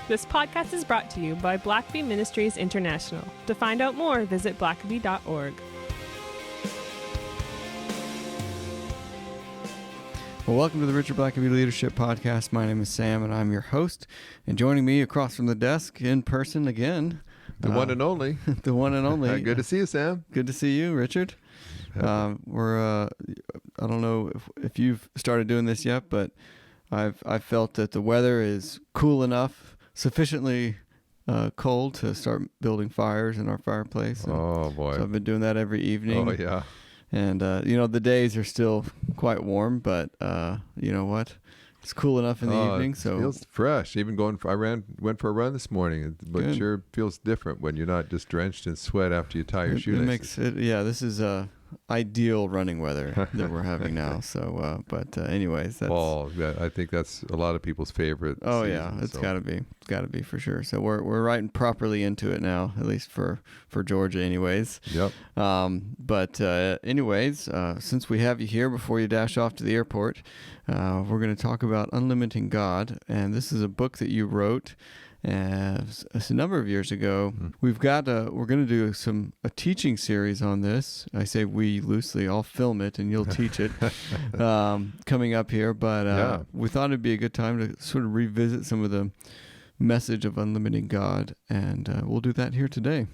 This podcast is brought to you by Blacky Ministries International. To find out more, visit blackby.org. Well, welcome to the Richard Blacky Leadership Podcast. My name is Sam, and I'm your host. And joining me across from the desk in person again, the one and only. The one and only. Good to see you, Sam. Good to see you, Richard. I don't know if you've started doing this yet, but I've felt that the weather is cool enough, sufficiently cold to start building fires in our fireplace. And oh, boy. So I've been doing that every evening. Oh, yeah. And, the days are still quite warm, but you know what? It's cool enough in the evening. So it feels fresh. Even went for a run this morning, but it sure feels different when you're not just drenched in sweat after you tie your shoelaces. This is ideal running weather that we're having now. So, anyways, that's fall. Yeah, I think that's a lot of people's favorite. Oh season, yeah, it's got to be for sure. So we're riding properly into it now, at least for Georgia, anyways. Yep. Since we have you here, before you dash off to the airport, we're going to talk about Unlimiting God, and this is a book that you wrote. A number of years ago. We're going to do a teaching series on this. I say we loosely. I'll film it and you'll teach it coming up here. But we thought it'd be a good time to sort of revisit some of the message of Unlimiting God, and we'll do that here today.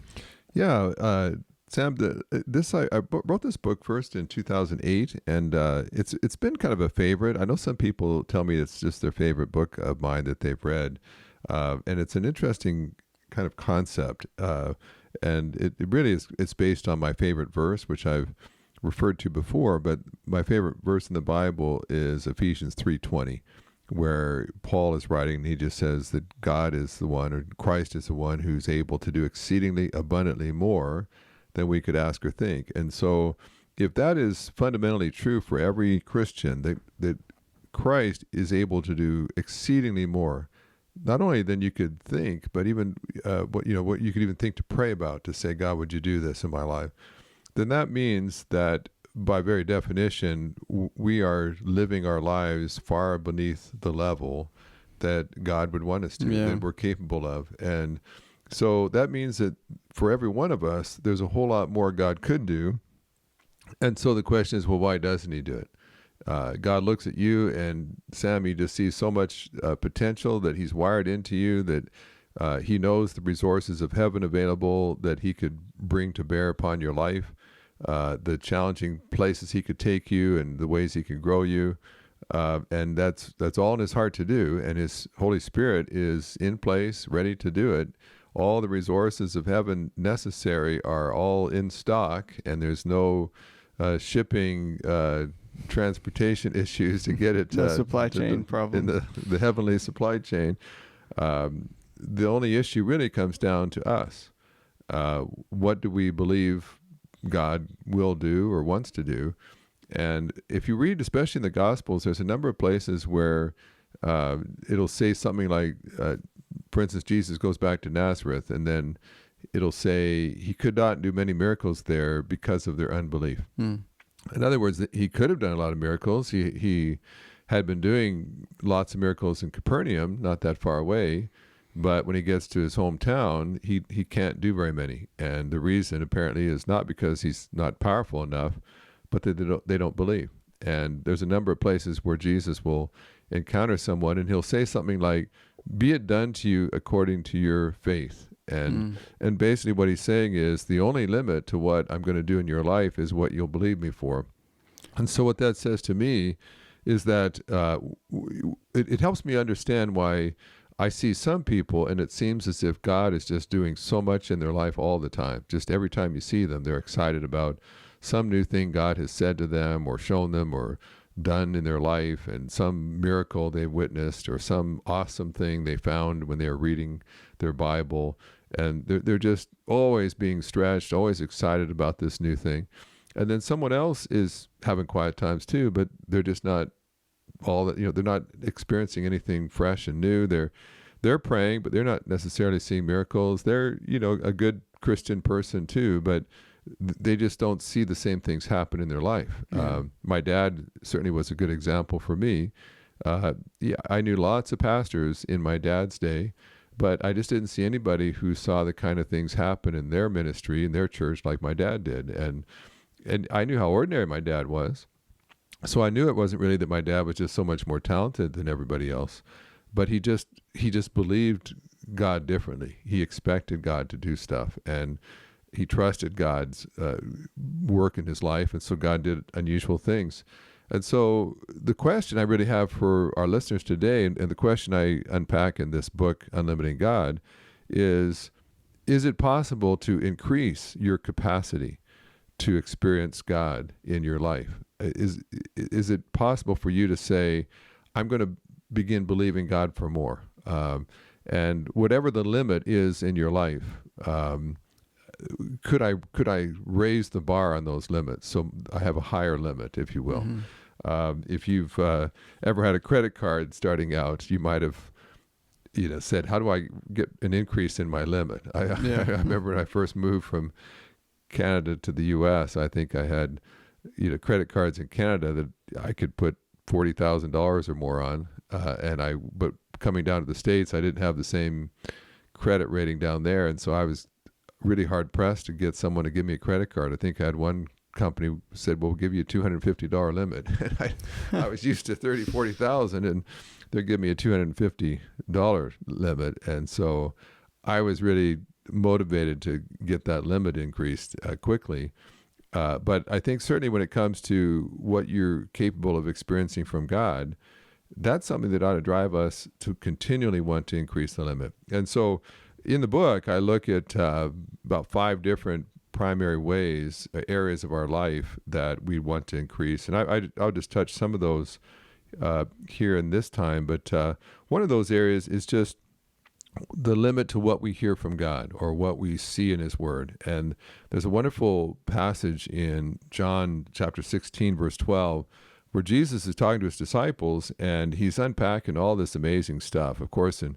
Yeah, Sam, I wrote this book first in 2008, and it's been kind of a favorite. I know some people tell me it's just their favorite book of mine that they've read. And it's an interesting kind of concept, and it really is. It's based on my favorite verse, which I've referred to before. But my favorite verse in the Bible is Ephesians 3:20, where Paul is writing, and he just says that God is the one, or Christ is the one, who's able to do exceedingly abundantly more than we could ask or think. And so, if that is fundamentally true for every Christian, that Christ is able to do exceedingly more. Not only than you could think, but even what you could even think to pray about, to say, God, would you do this in my life? Then that means that by very definition, we are living our lives far beneath the level that God would want us to, that we're capable of. And so that means that for every one of us, there's a whole lot more God could do. And so the question is, well, why doesn't he do it? God looks at you, and Sam, he just sees so much potential that he's wired into you, that he knows the resources of heaven available that he could bring to bear upon your life, the challenging places he could take you and the ways he can grow you. And that's all in his heart to do. And his Holy Spirit is in place, ready to do it. All the resources of heaven necessary are all in stock, and there's no shipping transportation issues to get it supply chain problem in the heavenly supply chain. The only issue really comes down to us. What do we believe God will do or wants to do? And if you read, especially in the Gospels, there's a number of places where it'll say something like, for instance, Jesus goes back to Nazareth, and then it'll say he could not do many miracles there because of their unbelief. In other words, he could have done a lot of miracles. He had been doing lots of miracles in Capernaum, not that far away, but when he gets to his hometown, he can't do very many. And the reason apparently is not because he's not powerful enough, but that they don't believe. And there's a number of places where Jesus will encounter someone, and he'll say something like, "Be it done to you according to your faith." And basically what he's saying is the only limit to what I'm going to do in your life is what you'll believe me for. And so what that says to me is that it helps me understand why I see some people, and it seems as if God is just doing so much in their life all the time. Just every time you see them, they're excited about some new thing God has said to them or shown them or done in their life, and some miracle they witnessed or some awesome thing they found when they were reading their Bible. And they're just always being stretched, always excited about this new thing. And then someone else is having quiet times too, but they're just not all that, they're not experiencing anything fresh and new. They're praying, but they're not necessarily seeing miracles. They're, a good Christian person too, but they just don't see the same things happen in their life. My dad certainly was a good example for me. I knew lots of pastors in my dad's day, But I just didn't see anybody who saw the kind of things happen in their ministry, in their church, like my dad did. And I knew how ordinary my dad was. So I knew it wasn't really that my dad was just so much more talented than everybody else, but he just believed God differently. He expected God to do stuff, and he trusted God's work in his life, and so God did unusual things. And so the question I really have for our listeners today, and the question I unpack in this book, Unlimiting God, is it possible to increase your capacity to experience God in your life? Is it possible for you to say, I'm going to begin believing God for more? And whatever the limit is in your life, could I raise the bar on those limits so I have a higher limit, if you will? Mm-hmm. If you've ever had a credit card starting out, you might have said, how do I get an increase in my limit? I remember when I first moved from Canada to the U.S., I think I had credit cards in Canada that I could put $40,000 or more on, but coming down to the States, I didn't have the same credit rating down there, and so I was really hard pressed to get someone to give me a credit card. I think I had one company said, well, we'll give you a $250 limit. And I was used to $30,000, $40,000, and they're giving me a $250 limit. And so I was really motivated to get that limit increased quickly. But I think certainly when it comes to what you're capable of experiencing from God, that's something that ought to drive us to continually want to increase the limit. And so in the book, I look at about 5 different primary ways, areas of our life that we want to increase. And I'll just touch some of those here in this time. But one of those areas is just the limit to what we hear from God or what we see in his word. And there's a wonderful passage in John chapter 16, verse 12, where Jesus is talking to his disciples and he's unpacking all this amazing stuff. Of course, in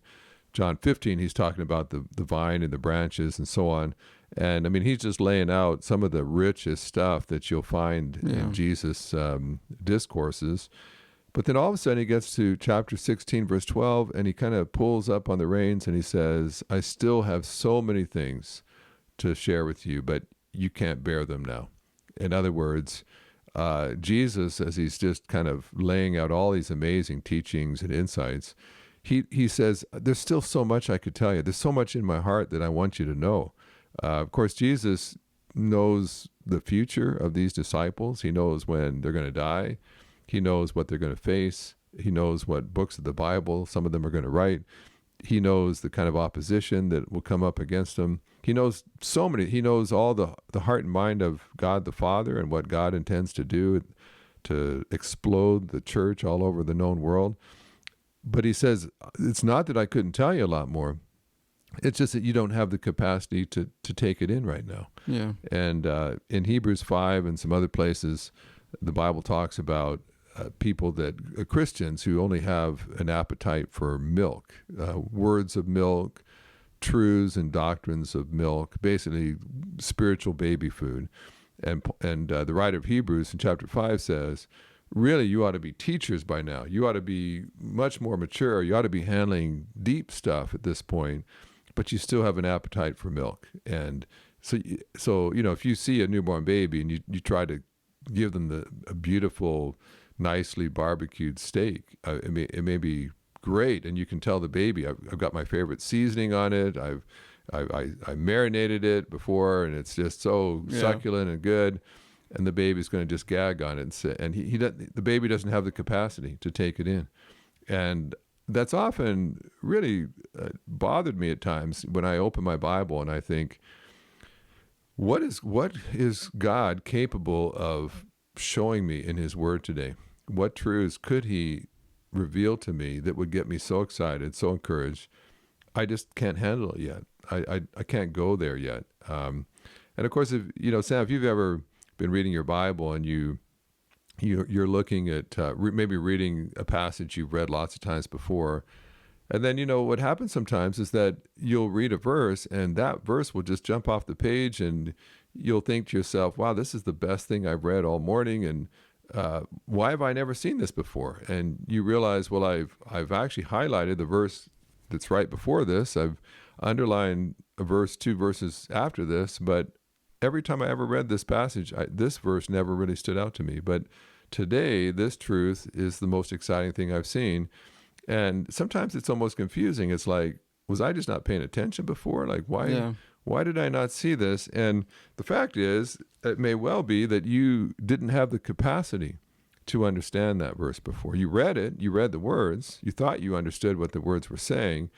John 15, he's talking about the vine and the branches and so on. And I mean, he's just laying out some of the richest stuff that you'll find in Jesus' discourses. But then all of a sudden he gets to chapter 16, verse 12, and he kind of pulls up on the reins and he says, I still have so many things to share with you, but you can't bear them now. In other words, Jesus, as he's just kind of laying out all these amazing teachings and insights, he says, there's still so much I could tell you. There's so much in my heart that I want you to know. Of course, Jesus knows the future of these disciples. He knows when they're going to die. He knows what they're going to face. He knows what books of the Bible some of them are going to write. He knows the kind of opposition that will come up against them. He knows so many. He knows all the heart and mind of God the Father and what God intends to do to explode the church all over the known world. But he says, it's not that I couldn't tell you a lot more. It's just that you don't have the capacity to take it in right now. Yeah. And in Hebrews 5 and some other places, the Bible talks about people Christians who only have an appetite for milk, words of milk, truths and doctrines of milk, basically spiritual baby food. And the writer of Hebrews in chapter 5 says, really, you ought to be teachers by now. You ought to be much more mature. You ought to be handling deep stuff at this point, but you still have an appetite for milk. And so if you see a newborn baby and you try to give them a beautiful, nicely barbecued steak, it may be great, and you can tell the baby, I've got my favorite seasoning on it. I marinated it before, and it's just so succulent and good. And the baby's going to just gag on it, and the baby doesn't have the capacity to take it in, and that's often really bothered me at times when I open my Bible and I think, what is God capable of showing me in His Word today? What truths could He reveal to me that would get me so excited, so encouraged? I just can't handle it yet. I can't go there yet. And of course, Sam, if you've ever been reading your Bible and you're looking at maybe reading a passage you've read lots of times before, and then what happens sometimes is that you'll read a verse and that verse will just jump off the page, and you'll think to yourself, wow, this is the best thing I've read all morning, and why have I never seen this before? And you realize, well, I've actually highlighted the verse that's right before this. I've underlined a verse, 2 verses after this, but every time I ever read this passage, this verse never really stood out to me. But today, this truth is the most exciting thing I've seen. And sometimes it's almost confusing. It's like, was I just not paying attention before? Like, why did I not see this? And the fact is, it may well be that you didn't have the capacity to understand that verse before. You read it, you read the words, you thought you understood what the words were saying,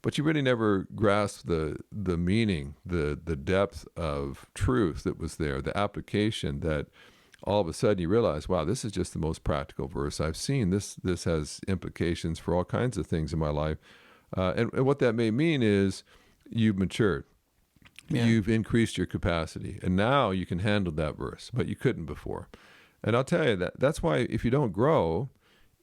but you really never grasped the meaning, the depth of truth that was there, the application that all of a sudden you realize, wow, this is just the most practical verse I've seen. This has implications for all kinds of things in my life. And what that may mean is you've matured. Yeah. You've increased your capacity. And now you can handle that verse, but you couldn't before. And I'll tell you that's why if you don't grow,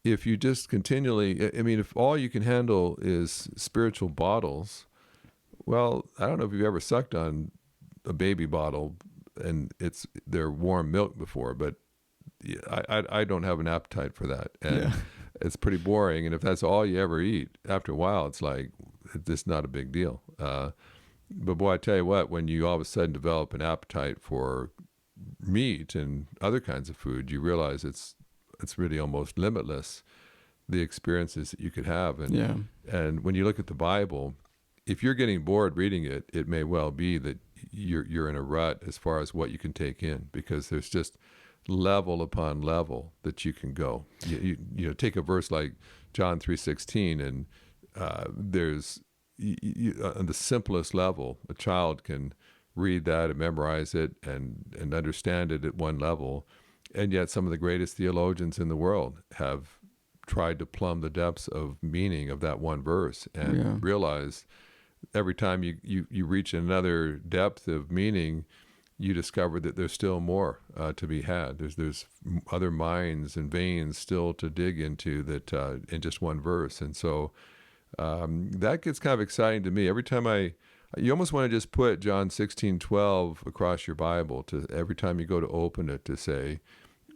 if you just continually, if all you can handle is spiritual bottles, well, I don't know if you've ever sucked on a baby bottle and they're warm milk before, but I don't have an appetite for that. And it's pretty boring. And if that's all you ever eat, after a while, it's like, it's not a big deal. But boy, I tell you what, when you all of a sudden develop an appetite for meat and other kinds of food, you realize it's really almost limitless, the experiences that you could have. And when you look at the Bible, if you're getting bored reading it, it may well be that you're in a rut as far as what you can take in, because there's just level upon level that you can go. You take a verse like John 3:16, and there's on the simplest level, a child can read that and memorize it and understand it at one level. And yet some of the greatest theologians in the world have tried to plumb the depths of meaning of that one verse and realize every time you reach another depth of meaning, you discover that there's still more to be had. There's other mines and veins still to dig into that in just one verse. And so that gets kind of exciting to me. Every time you almost want to just put John 16:12 across your Bible to every time you go to open it to say,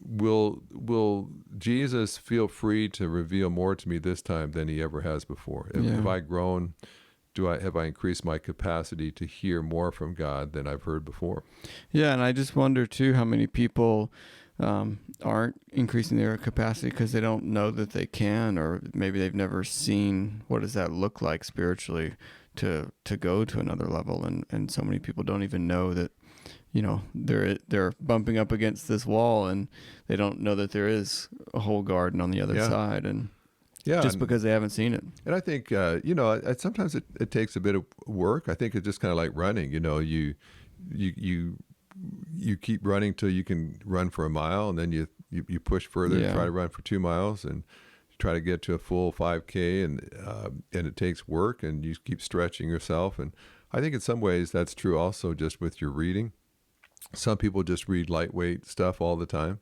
will Jesus feel free to reveal more to me this time than he ever has before? Have I grown? Have I increased my capacity to hear more from God than I've heard before? Yeah, and I just wonder too how many people aren't increasing their capacity because they don't know that they can, or maybe they've never seen what does that look like spiritually to go to another level, and so many people don't even know that they're bumping up against this wall, and they don't know that there is a whole garden on the other side, and just because they haven't seen it. And I think sometimes it takes a bit of work. I think it's just kind of like running. You keep running till you can run for a mile, and then you push further and try to run for 2 miles, and try to get to a full 5K, and it takes work, and you keep stretching yourself. And I think in some ways that's true also just with your reading. Some people just read lightweight stuff all the time,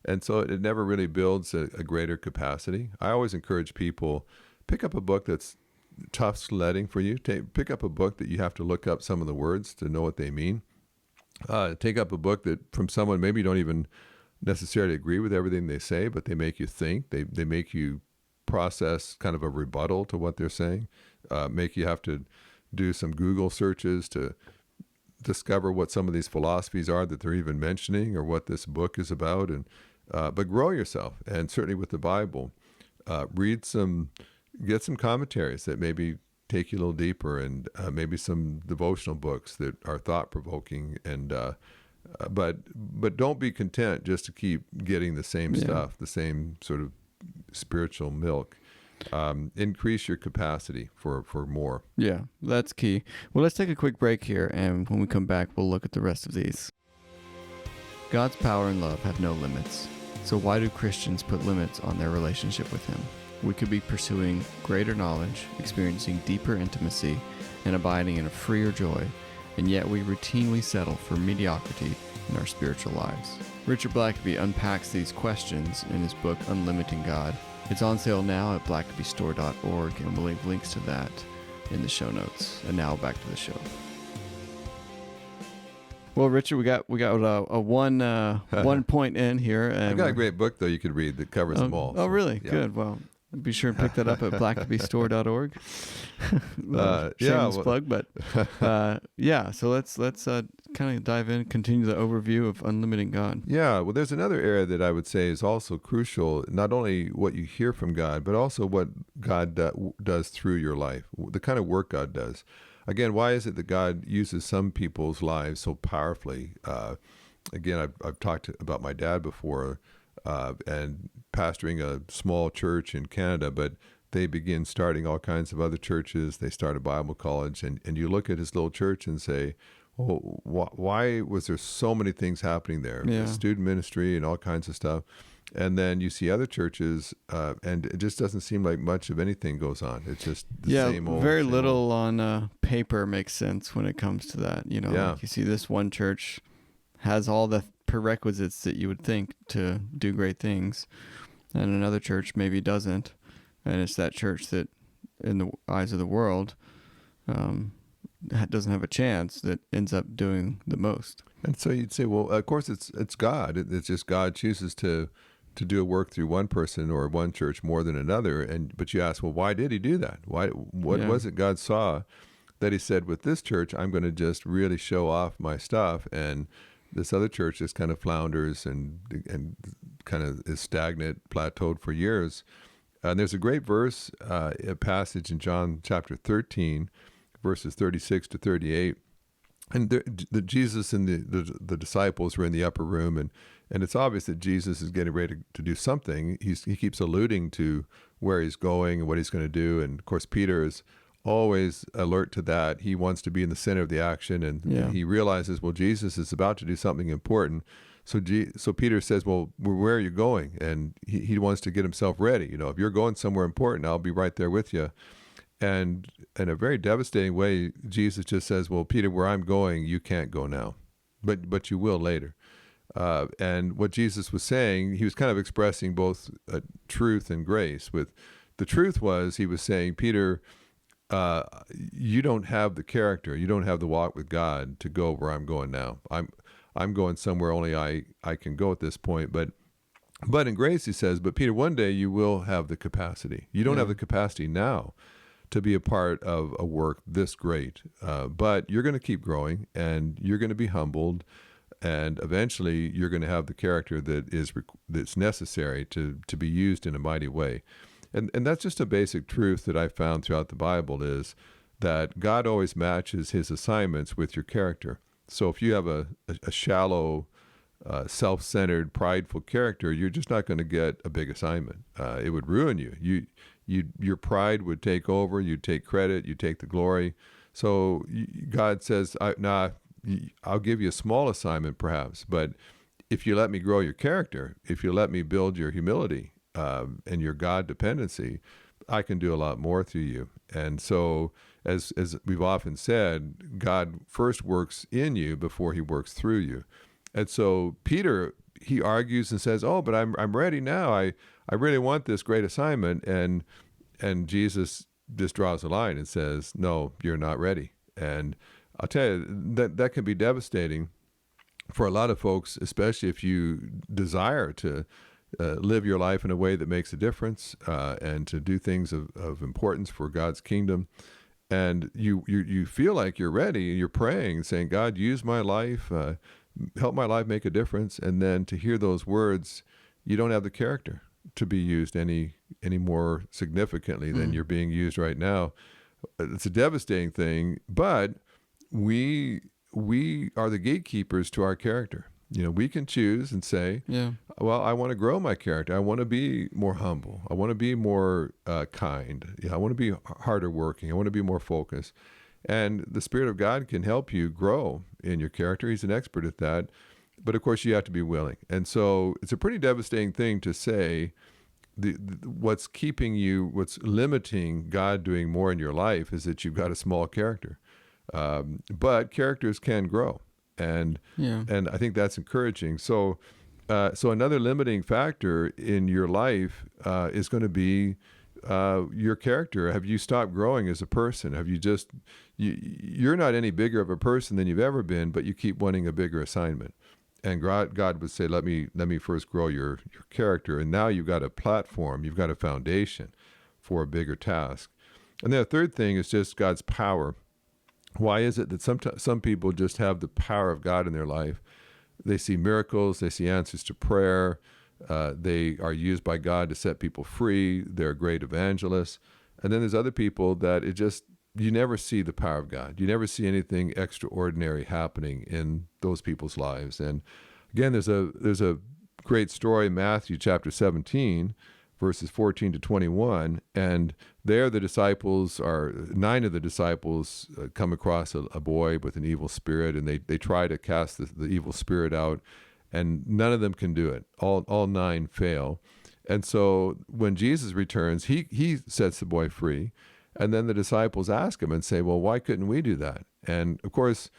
and so it never really builds a greater capacity. I always encourage people, pick up a book that's tough sledding for you. Pick up a book that you have to look up some of the words to know what they mean. Take up a book that from someone maybe you don't even necessarily agree with everything they say, but they make you think. They make you process kind of a rebuttal to what they're saying. Make you have to do some Google searches to discover what some of these philosophies are that they're even mentioning, or what this book is about. And but grow yourself, and certainly with the Bible, get some commentaries that maybe take you a little deeper, and maybe some devotional books that are thought-provoking, and but don't be content just to keep getting the same stuff, the same sort of spiritual milk. Increase your capacity for more. Yeah, that's key. Well, let's take a quick break here, and when we come back, we'll look at the rest of these. God's power and love have no limits. So why do Christians put limits on their relationship with Him? We could be pursuing greater knowledge, experiencing deeper intimacy, and abiding in a freer joy, and yet we routinely settle for mediocrity in our spiritual lives. Richard Blacky unpacks these questions in his book, Unlimiting God. It's on sale now at blackabystore.org, and we'll leave links to that in the show notes. And now back to the show. Well, Richard, we got a one point in here. And I got a great book though you could read that covers them all. Oh, really? Yeah. Good. Well, Be sure and pick that up at blackbystore.org. Shameless plug, but So let's kind of dive in, continue the overview of Unlimiting God. Yeah, well, there's another area that I would say is also crucial. Not only what you hear from God, but also what God does through your life, the kind of work God does. Again, why is it that God uses some people's lives so powerfully? Again, I've talked about my dad before, and pastoring a small church in Canada, but they begin starting all kinds of other churches. They start a Bible college, and you look at his little church and say, well, why was there so many things happening there? Yeah. Student ministry and all kinds of stuff. And then you see other churches, and it just doesn't seem like much of anything goes on. It's just the same old. Very same little old. on paper makes sense when it comes to that. Yeah. Like you see this one church has all the prerequisites that you would think to do great things, and another church maybe doesn't. And it's that church that, in the eyes of the world, doesn't have a chance that ends up doing the most. And so you'd say, well, of course it's God. It's just God chooses to do a work through one person or one church more than another. But you ask, well, why did he do that? What was it God saw that he said, with this church, I'm going to just really show off my stuff, and this other church just kind of flounders and kind of is stagnant, plateaued for years. And there's a great verse, a passage in John chapter 13, verses 36 to 38. And Jesus and the disciples were in the upper room, and it's obvious that Jesus is getting ready to do something. He keeps alluding to where he's going and what he's going to do. And of course, Peter is always alert to that. He wants to be in the center of the action, and he realizes, well, Jesus is about to do something important. So Peter says, well, where are you going? And he wants to get himself ready. If you're going somewhere important, I'll be right there with you. And in a very devastating way, Jesus just says, well, Peter, where I'm going, you can't go now, but you will later. And what Jesus was saying, he was kind of expressing both truth and grace. With the truth was, he was saying, Peter, you don't have the character, you don't have the walk with God to go where I'm going now. I'm going somewhere only I can go at this point. But in grace, he says, but Peter, one day you will have the capacity. You don't have the capacity now to be a part of a work this great. But you're going to keep growing, and you're going to be humbled, and eventually you're going to have the character that's necessary to be used in a mighty way. And that's just a basic truth that I found throughout the Bible, is that God always matches his assignments with your character. So if you have a shallow, self-centered, prideful character, you're just not going to get a big assignment. It would ruin you. Your pride would take over. You'd take credit. You take the glory. So God says, I'll give you a small assignment perhaps, but if you let me grow your character, if you let me build your humility and your God dependency, I can do a lot more through you. And so, as we've often said, God first works in you before he works through you. And so Peter, he argues and says, oh, but I'm ready now. I really want this great assignment. And Jesus just draws a line and says, no, you're not ready. And I'll tell you, that can be devastating for a lot of folks, especially if you desire to live your life in a way that makes a difference, and to do things of importance for God's kingdom. And you feel like you're ready, and you're praying, saying, God, use my life, help my life make a difference. And then to hear those words, you don't have the character to be used any more significantly than you're being used right now. It's a devastating thing, but we are the gatekeepers to our character. We can choose and say, well, I want to grow my character. I want to be more humble. I want to be more kind. I want to be harder working. I want to be more focused. And the Spirit of God can help you grow in your character. He's an expert at that. But of course, you have to be willing. And so it's a pretty devastating thing to say, what's limiting God doing more in your life is that you've got a small character. But characters can grow. And I think that's encouraging. So another limiting factor in your life is going to be your character. Have you stopped growing as a person? Have you you're not any bigger of a person than you've ever been, but you keep wanting a bigger assignment. And God would say, let me first grow your character. And now you've got a platform, you've got a foundation for a bigger task. And then the third thing is just God's power. Why is it that some people just have the power of God in their life? They see miracles, they see answers to prayer, they are used by God to set people free, they're great evangelists. And then there's other people that you never see the power of God. You never see anything extraordinary happening in those people's lives. And again, there's a great story in Matthew chapter 17, verses 14 to 21. And there nine of the disciples come across a boy with an evil spirit, and they try to cast the evil spirit out, and none of them can do it. All nine fail. And so when Jesus returns, he sets the boy free. And then the disciples ask him and say, well, why couldn't we do that? And of course,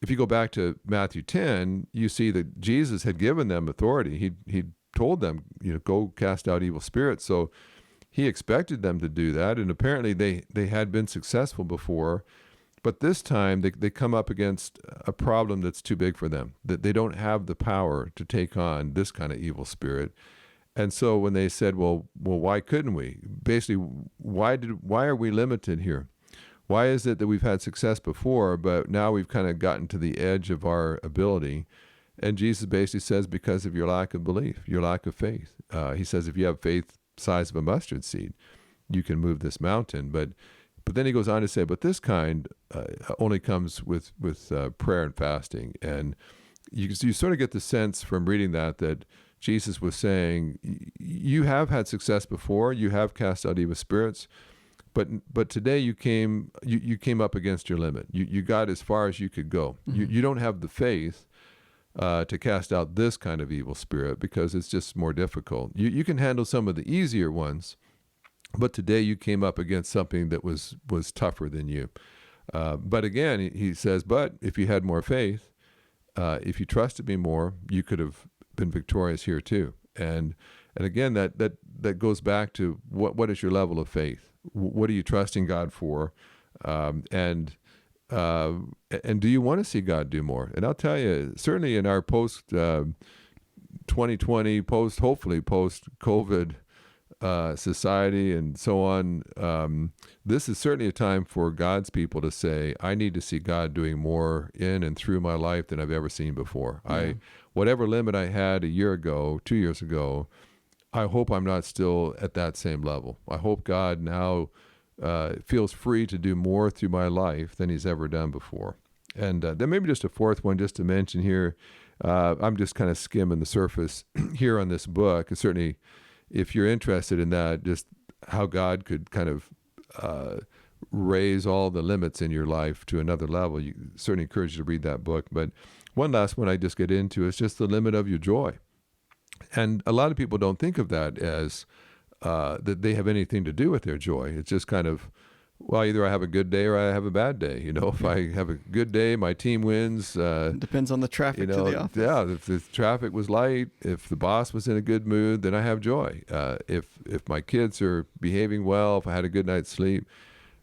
if you go back to Matthew 10, you see that Jesus had given them authority. He told them, go cast out evil spirits. So he expected them to do that. And apparently they had been successful before. But this time they come up against a problem that's too big for them, that they don't have the power to take on this kind of evil spirit. And so when they said, well, why couldn't we? Basically, why are we limited here? Why is it that we've had success before, but now we've kind of gotten to the edge of our ability? And Jesus basically says, because of your lack of belief, your lack of faith. He says, if you have faith size of a mustard seed, you can move this mountain. But then he goes on to say, but this kind only comes with prayer and fasting. And you sort of get the sense from reading that Jesus was saying, you have had success before, you have cast out evil spirits, but today you came up against your limit. You got as far as you could go. Mm-hmm. You don't have the faith to cast out this kind of evil spirit because it's just more difficult. You can handle some of the easier ones, but today you came up against something that was tougher than you. But again, he says, but if you had more faith, if you trusted me more, you could have been victorious here too. And again, that goes back to what is your level of faith? What are you trusting God for? And do you want to see God do more? And I'll tell you, certainly in our post 2020, hopefully post COVID society and so on, this is certainly a time for God's people to say, I need to see God doing more in and through my life than I've ever seen before. Yeah. Whatever limit I had a year ago, 2 years ago, I hope I'm not still at that same level. I hope God now feels free to do more through my life than he's ever done before. And then maybe just a fourth one just to mention here. I'm just kind of skimming the surface here on this book. And certainly if you're interested in that, just how God could kind of raise all the limits in your life to another level, you certainly encourage you to read that book. But one last one I just get into is just the limit of your joy. And a lot of people don't think of that as that they have anything to do with their joy. It's just kind of, well, either I have a good day or I have a bad day. If I have a good day, my team wins. It depends on the traffic to the office. Yeah, if the traffic was light, if the boss was in a good mood, then I have joy. If my kids are behaving well, if I had a good night's sleep,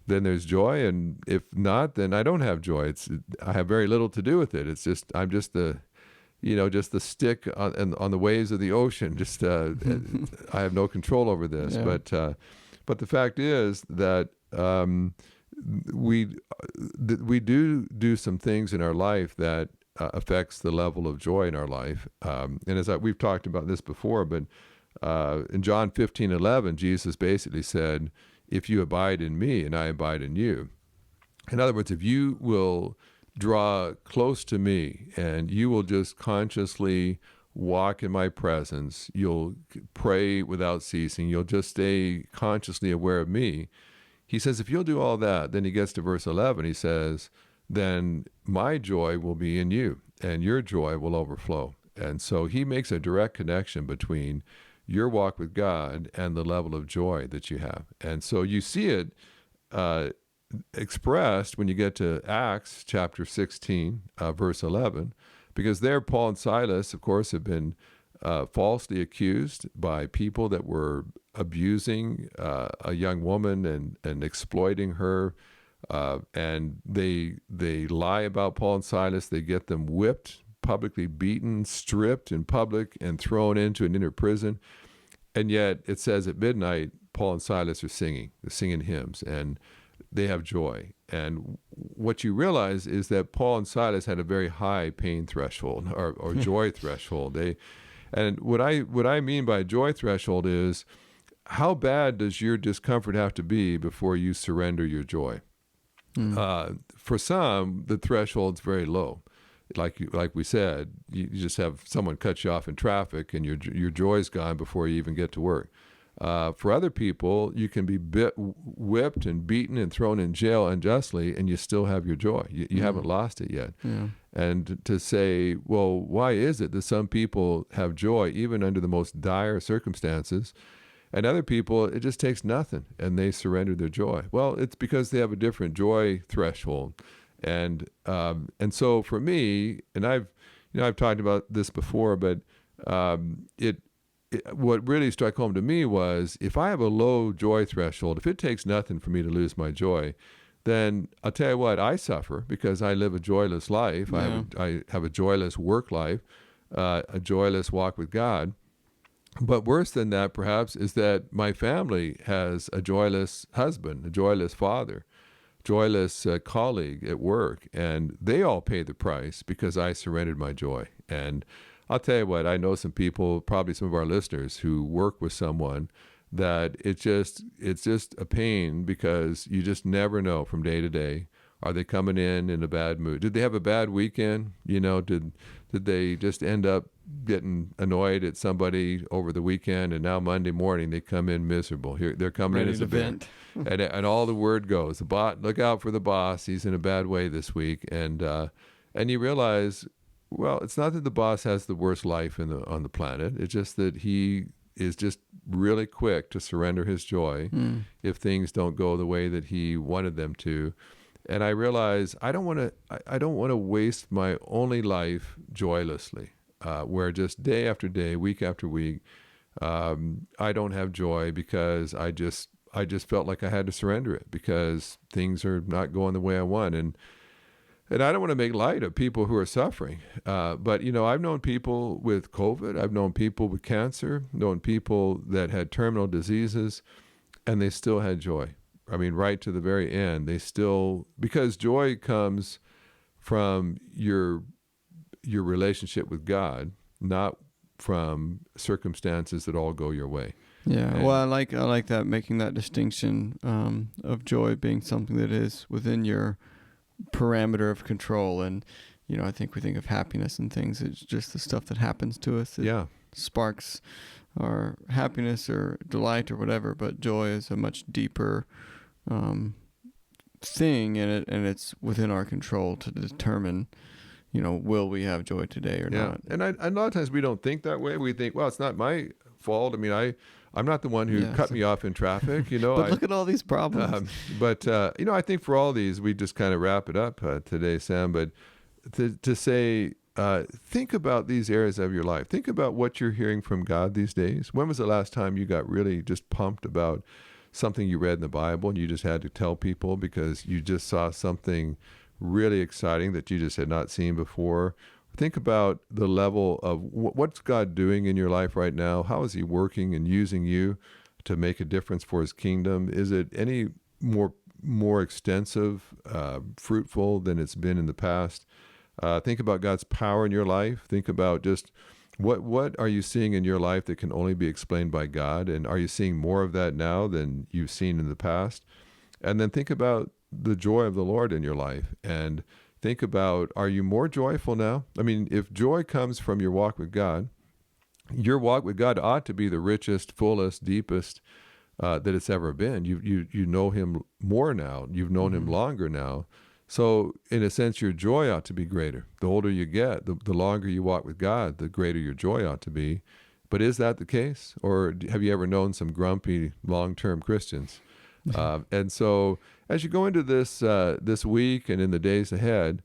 then there's joy. And if not, then I don't have joy. I have very little to do with it. It's just, I'm just the stick on the waves of the ocean. Just I have no control over this. Yeah. But the fact is that we do some things in our life that affects the level of joy in our life. And as we've talked about this before, but in John 15:11, Jesus basically said, "If you abide in me and I abide in you." In other words, if you will draw close to me and you will just consciously walk in my presence, you'll pray without ceasing, you'll just stay consciously aware of me. He says, if you'll do all that, then he gets to verse 11, he says, then my joy will be in you and your joy will overflow. And so he makes a direct connection between your walk with God and the level of joy that you have. And so you see it expressed when you get to Acts chapter 16, verse 11, because there Paul and Silas, of course, have been falsely accused by people that were abusing a young woman and exploiting her. And they lie about Paul and Silas. They get them whipped publicly beaten, stripped in public, and thrown into an inner prison. And yet it says at midnight, Paul and Silas are singing. They're singing hymns, and they have joy. And what you realize is that Paul and Silas had a very high pain threshold or joy threshold. And what I mean by joy threshold is, how bad does your discomfort have to be before you surrender your joy? For some, the threshold's very low. Like we said, you just have someone cut you off in traffic, and your joy's gone before you even get to work. For other people, you can be whipped and beaten and thrown in jail unjustly, and you still have your joy. You haven't lost it yet. Yeah. And to say, well, why is it that some people have joy even under the most dire circumstances, and other people, it just takes nothing, and they surrender their joy? Well, it's because they have a different joy threshold. And so for me, and I've talked about this before, but what really struck home to me was, if I have a low joy threshold, if it takes nothing for me to lose my joy, then I'll tell you what, I suffer because I live a joyless life. Yeah. I have a joyless work life, a joyless walk with God. But worse than that, perhaps, is that my family has a joyless husband, a joyless father, joyless colleague at work, and they all pay the price because I surrendered my joy. And I'll tell you what, I know some people, probably some of our listeners, who work with someone that it's just a pain, because you just never know from day to day. Are they coming in a bad mood? Did they have a bad weekend? Did they just end up getting annoyed at somebody over the weekend, and now Monday morning they come in miserable? Here they're coming in as a vent, and all the word goes, the boss, look out for the boss. He's in a bad way this week, and you realize, well, it's not that the boss has the worst life on the planet. It's just that he is just really quick to surrender his joy if things don't go the way that he wanted them to. And I realize I don't want to waste my only life joylessly, where just day after day, week after week, I don't have joy because I just felt like I had to surrender it because things are not going the way I want. And I don't want to make light of people who are suffering. But, I've known people with COVID. I've known people with cancer, known people that had terminal diseases, and they still had joy. I mean, right to the very end, because joy comes from your relationship with God, not from circumstances that all go your way. Yeah, well, I like that, making that distinction of joy being something that is within your parameter of control. And I think we think of happiness and things, it's just the stuff that happens to us that sparks our happiness or delight or whatever. But joy is a much deeper thing, and it's within our control to determine, will we have joy today or not. And a lot of times we don't think that way. We think, well, it's not my fault. I mean, I'm not the one who cut me off in traffic, But look at all these problems. I think for all these, we just kind of wrap it up today, Sam. But to say, think about these areas of your life. Think about what you're hearing from God these days. When was the last time you got really just pumped about something you read in the Bible and you just had to tell people because you just saw something really exciting that you just had not seen before? Think about the level of what's God doing in your life right now. How is he working and using you to make a difference for his kingdom? Is it any more extensive, fruitful than it's been in the past? Think about God's power in your life. Think about just what are you seeing in your life that can only be explained by God? And are you seeing more of that now than you've seen in the past? And then think about the joy of the Lord in your life, and think about, are you more joyful now? I mean, if joy comes from your walk with God, your walk with God ought to be the richest, fullest, deepest that it's ever been. You know him more now. You've known him longer now. So in a sense, your joy ought to be greater. The older you get, the longer you walk with God, the greater your joy ought to be. But is that the case? Or have you ever known some grumpy, long-term Christians? And so as you go into this week and in the days ahead,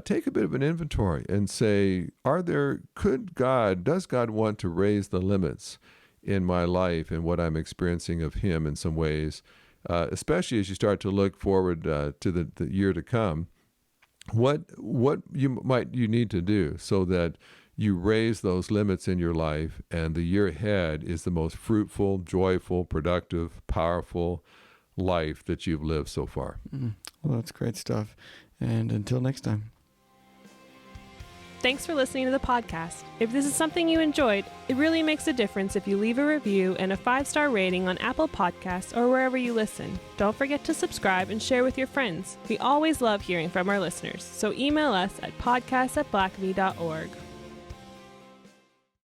take a bit of an inventory and say, does God want to raise the limits in my life and what I'm experiencing of him in some ways, especially as you start to look forward to the year to come? what you need to do so that you raise those limits in your life, and the year ahead is the most fruitful, joyful, productive, powerful life that you've lived so far. Well, that's great stuff. And until next time. Thanks for listening to the podcast. If this is something you enjoyed, it really makes a difference if you leave a review and a 5-star rating on Apple Podcasts or wherever you listen. Don't forget to subscribe and share with your friends. We always love hearing from our listeners, so email us at podcast@blackby.org.